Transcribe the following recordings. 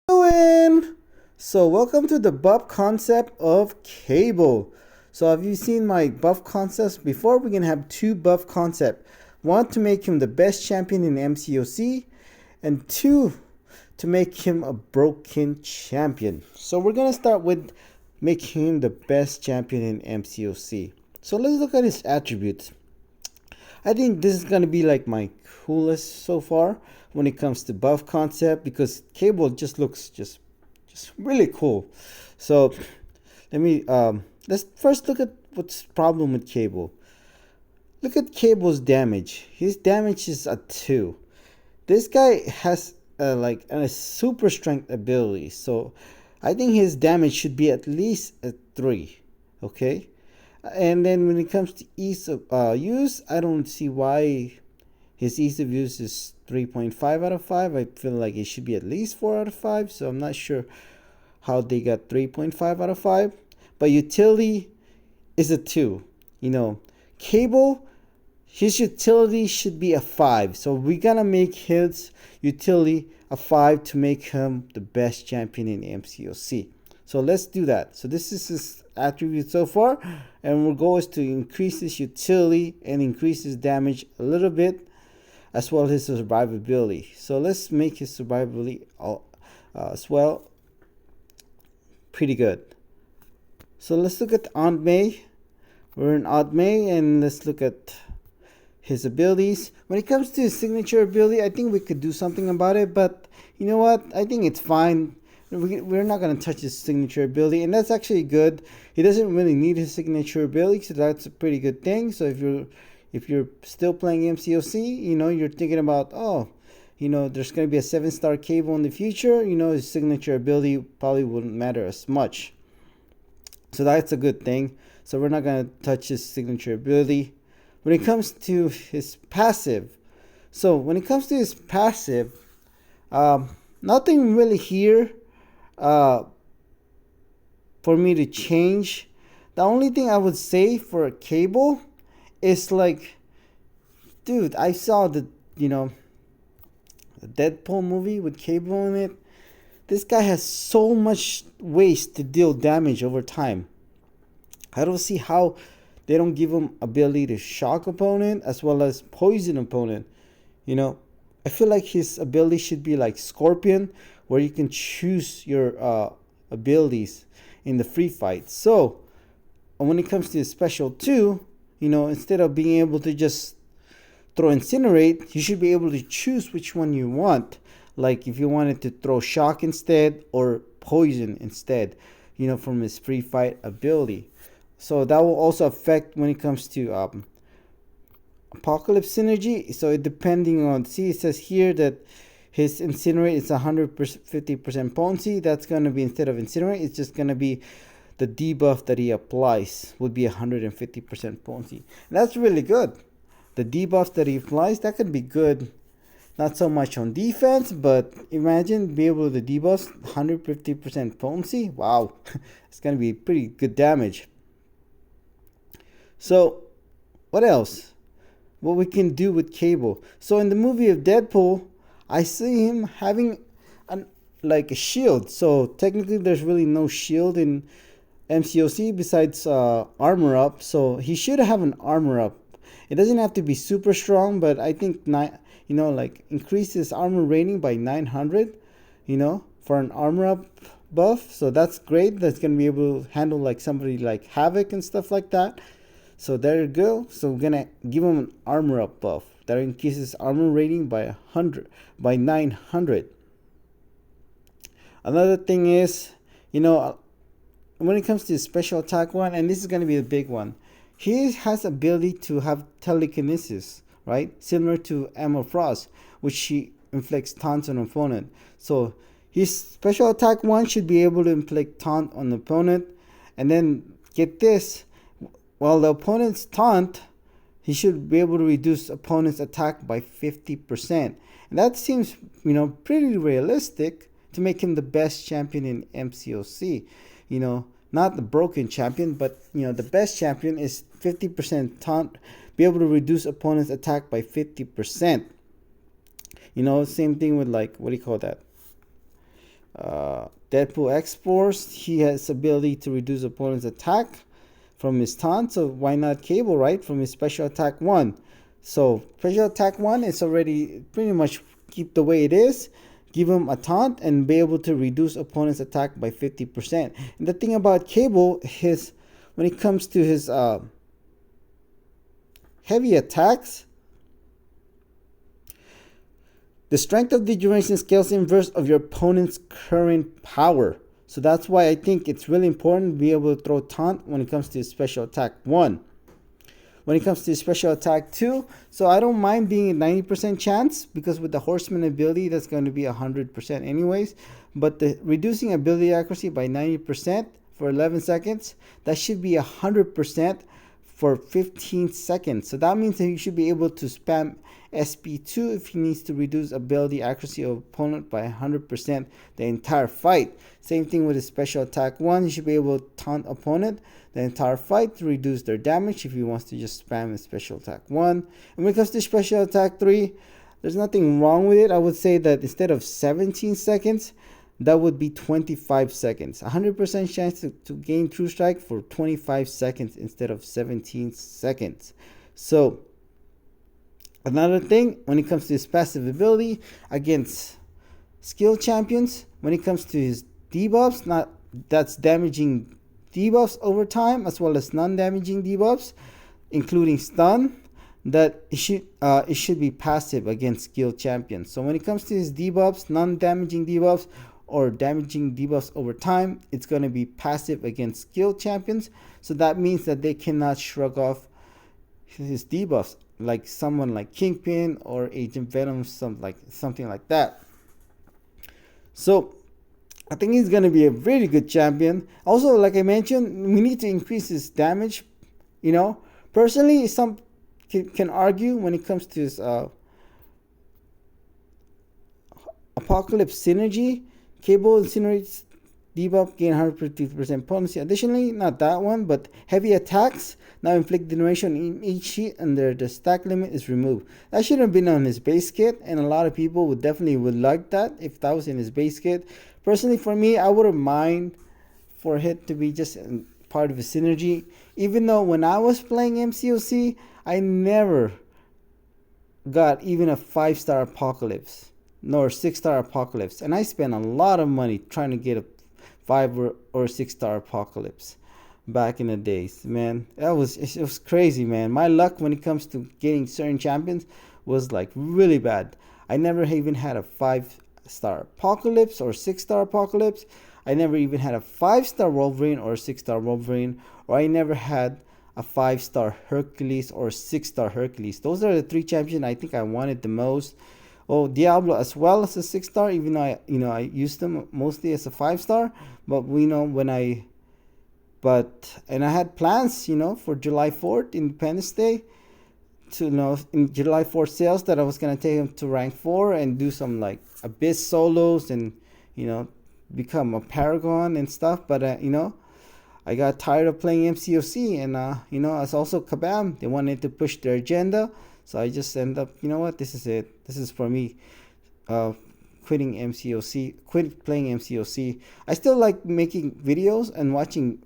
Doing? So welcome to the buff concept of Cable. So have you seen my buff concepts before? We're gonna have two buff concept. One to make him the best champion in MCOC, and two to make him a broken champion. So we're gonna start with making him the best champion in MCOC. So let's look at his attributes. I think this is gonna be like my coolest so far when it comes to buff concept because Cable just looks just really cool. So let's first look at what's the problem with Cable. Look at Cable's damage. His damage is a 2. This guy has like a super strength ability, so I think his damage should be at least a 3. Okay, and then when it comes to ease of use, I don't see why his ease of use is 3.5 out of 5. I feel like it should be at least 4 out of 5. So I'm not sure how they got 3.5 out of 5. But utility is a 2. Cable, his utility should be a 5. So we're going to make his utility a 5 to make him the best champion in MCOC. So let's do that. So this is his attribute so far. And our goal is to increase his utility and increase his damage a little bit, as well as his survivability. So let's make his survivability as well pretty good. So let's look at Aunt May. We're in Aunt May, and let's look at his abilities. When it comes to his signature ability, I think we could do something about it, but you know what? I think it's fine. We're not going to touch his signature ability, and that's actually good. He doesn't really need his signature ability, so that's a pretty good thing. So if you're still playing MCOC, you're thinking about, there's going to be a 7-star Cable in the future, his signature ability probably wouldn't matter as much. So that's a good thing. So we're not going to touch his signature ability. When it comes to his passive, nothing really here for me to change. The only thing I would say for a Cable is like, dude, I saw the Deadpool movie with Cable in it. This guy has so much ways to deal damage over time. I don't see how they don't give him ability to shock opponent as well as poison opponent. I feel like his ability should be like Scorpion, where you can choose your abilities in the free fight. So when it comes to his special 2, instead of being able to just throw Incinerate, you should be able to choose which one you want. Like if you wanted to throw Shock instead or Poison instead, from his free fight ability. So that will also affect when it comes to Apocalypse Synergy. So depending on, see, it says here that his Incinerate is 150% potency. That's going to be, instead of Incinerate, it's just going to be the debuff that he applies would be 150% potency. And that's really good. The debuff that he applies, that could be good. Not so much on defense, but imagine be able to debuff 150% potency. Wow, it's going to be pretty good damage. So, what else? What we can do with Cable. So in the movie of Deadpool, I see him having like a shield. So technically there's really no shield in MCOC besides armor up. So he should have an armor up. It doesn't have to be super strong, but I think increase his armor rating by 900, for an armor up buff. So that's great. That's gonna be able to handle like somebody like Havoc and stuff like that. So there you go. So we're gonna give him an armor up buff that increases armor rating by 900. Another thing is, when it comes to special attack one, and this is gonna be the big one, he has ability to have telekinesis, right? Similar to Emma Frost, which she inflicts taunts on opponent. So his special attack 1 should be able to inflict taunt on the opponent, and then get this, while the opponent's taunt, he should be able to reduce opponent's attack by 50%. And that seems, pretty realistic to make him the best champion in MCOC. Not the broken champion, but the best champion is 50% taunt, be able to reduce opponent's attack by 50%. Same thing with like, what do you call that? Deadpool X-Force, he has ability to reduce opponent's attack from his taunt. So why not Cable, right? From his special attack 1. So special attack 1 is already pretty much keep the way it is. Give him a taunt and be able to reduce opponent's attack by 50%. And the thing about Cable, when it comes to his heavy attacks, the strength of the duration scales inverse of your opponent's current power. So that's why I think it's really important to be able to throw taunt when it comes to special attack 1. When it comes to special attack 2, so I don't mind being a 90% chance, because with the Horseman ability, that's going to be 100% anyways. But the reducing ability accuracy by 90% for 11 seconds, that should be 100% for 15 seconds. So that means that you should be able to spam SP2 if he needs to reduce ability accuracy of opponent by 100% the entire fight. Same thing with his special attack 1. You should be able to taunt opponent the entire fight to reduce their damage if he wants to just spam his special attack 1. And when it comes to special attack 3, there's nothing wrong with it. I would say that instead of 17 seconds, that would be 25 seconds. 100% chance to gain True Strike for 25 seconds instead of 17 seconds. So another thing, when it comes to his passive ability against skill champions, when it comes to his debuffs, that's damaging debuffs over time as well as non-damaging debuffs, including stun, that it should be passive against skill champions. So when it comes to his debuffs, non-damaging debuffs or damaging debuffs over time, it's going to be passive against skill champions. So that means that they cannot shrug off his debuffs, like someone like Kingpin or Agent Venom, something like that. So I think he's going to be a really good champion. Also, like I mentioned, we need to increase his damage. Personally, some can argue when it comes to his Apocalypse Synergy. Cable incinerates debuff, gain 150% potency. Additionally, not that one, but heavy attacks now inflict duration in each sheet and the stack limit is removed. That should have been on his base kit, and a lot of people would like that if that was in his base kit. Personally, for me, I wouldn't mind for it to be just part of a synergy. Even though when I was playing MCOC, I never got even a 5-star Apocalypse, nor 6-star Apocalypse, and I spent a lot of money trying to get a 5 or 6-star Apocalypse back in the days. Man, it was crazy, man. My luck when it comes to getting certain champions was like really bad. I never even had a 5-star Apocalypse or 6-star Apocalypse. I never even had a 5-star Wolverine or 6-star Wolverine, or I never had a 5-star Hercules or 6-star Hercules. Those are the 3 champions I think I wanted the most. Oh, Diablo as well as a 6-star, even though I used them mostly as a 5-star. But and I had plans, for July 4th, Independence Day, to in July 4th sales, that I was gonna take him to rank 4 and do some like Abyss solos and become a Paragon and stuff. But I got tired of playing MCOC, and as also Kabam, they wanted to push their agenda. So I just end up, this is it. This is for me, quitting MCOC, quit playing MCOC. I still like making videos and watching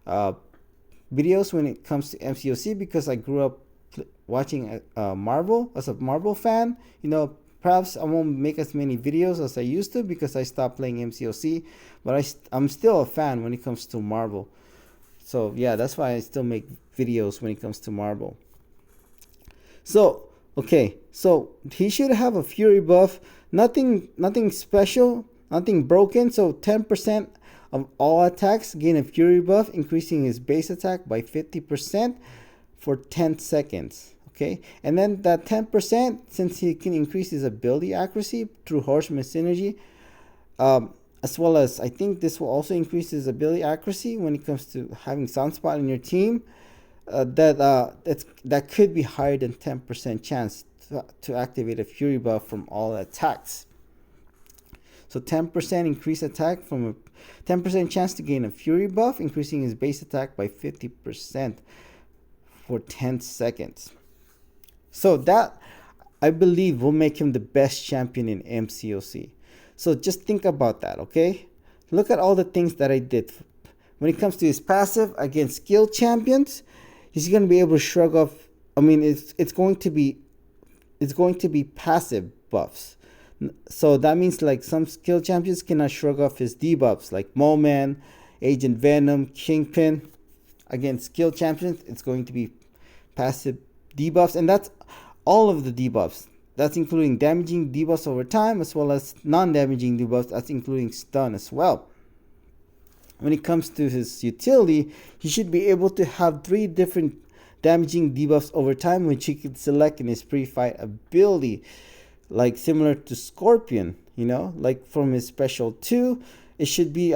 videos when it comes to MCOC, because I grew up watching Marvel as a Marvel fan. Perhaps I won't make as many videos as I used to because I stopped playing MCOC, but I'm still a fan when it comes to Marvel. So yeah, that's why I still make videos when it comes to Marvel. So, okay, so he should have a Fury buff, nothing special, nothing broken. So 10% of all attacks gain a Fury buff, increasing his base attack by 50% for 10 seconds. Okay, and then that 10%, since he can increase his ability accuracy through Horseman Synergy, as well as I think this will also increase his ability accuracy when it comes to having Sunspot in your team. That could be higher than 10% chance to activate a Fury buff from all attacks. So 10% increase attack from a 10% chance to gain a Fury buff, increasing his base attack by 50% for 10 seconds. So that, I believe, will make him the best champion in MCOC. So just think about that, okay? Look at all the things that I did. When it comes to his passive against skilled champions, he's going to be able to shrug off. I mean, it's going to be passive buffs. So that means like some skilled champions cannot shrug off his debuffs, like Mole Man, Agent Venom, Kingpin. Against skilled champions, it's going to be passive debuffs, and that's all of the debuffs. That's including damaging debuffs over time as well as non-damaging debuffs. That's including stun as well. When it comes to his utility, he should be able to have 3 different damaging debuffs over time, which he could select in his pre-fight ability, like similar to Scorpion. Like from his special 2, it should be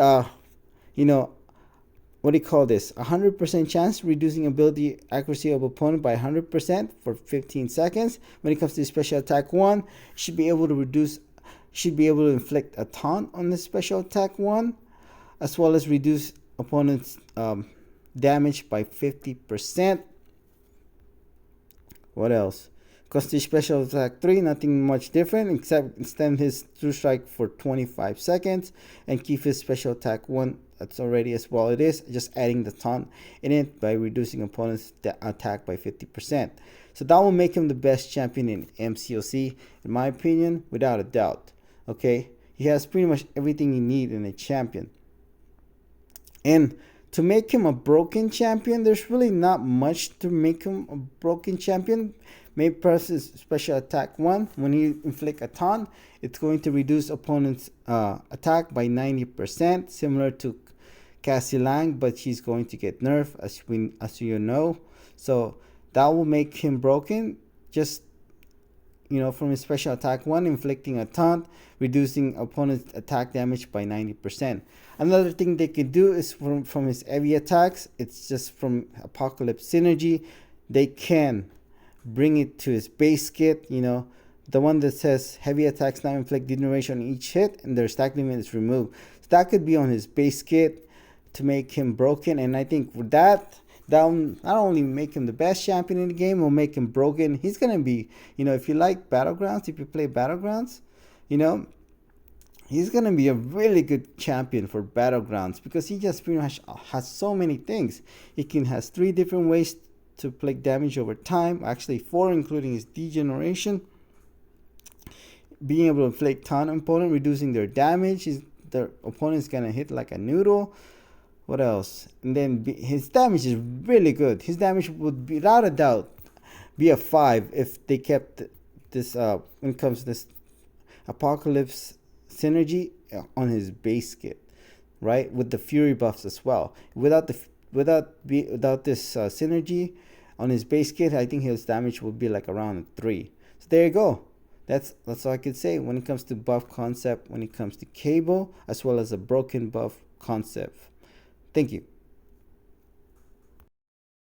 what do you call this? 100% chance reducing ability accuracy of opponent by 100% for 15 seconds. When it comes to special attack 1, should be able to inflict a taunt on the special attack 1, as well as reduce opponent's damage by 50%. What else? Comes to special attack 3, nothing much different except extend his true strike for 25 seconds and keep his special attack 1. That's already as well. It is just adding the taunt in it by reducing opponent's attack by 50%. So that will make him the best champion in MCOC, in my opinion, without a doubt. Okay, he has pretty much everything you need in a champion. And to make him a broken champion, there's really not much to make him a broken champion. Maybe press his special attack 1. When he inflict a taunt, it's going to reduce opponent's attack by 90%, similar to Cassie Lang, but she's going to get nerfed as you know. So that will make him broken. Just from his special attack 1, inflicting a taunt, reducing opponent's attack damage by 90%. Another thing they can do is from his heavy attacks. It's just from Apocalypse Synergy. They can bring it to his base kit, the one that says heavy attacks now inflict degeneration on each hit and their stack limit is removed. So that could be on his base kit to make him broken, and I think with that will not only make him the best champion in the game, will make him broken. He's gonna be, if you like Battlegrounds, if you play Battlegrounds, he's gonna be a really good champion for Battlegrounds because he just pretty much has so many things. He has 3 different ways to inflict damage over time, actually 4, including his degeneration. Being able to inflict taunt opponent, reducing their damage. Their opponent's gonna hit like a noodle. What else? And then his damage is really good. His damage would be, without a doubt, be a 5 if they kept this when it comes to this Apocalypse Synergy on his base kit, right? With the Fury buffs as well. Without this synergy on his base kit, I think his damage would be like around 3. So there you go. That's all I could say when it comes to buff concept, when it comes to Cable, as well as a broken buff concept. Thank you.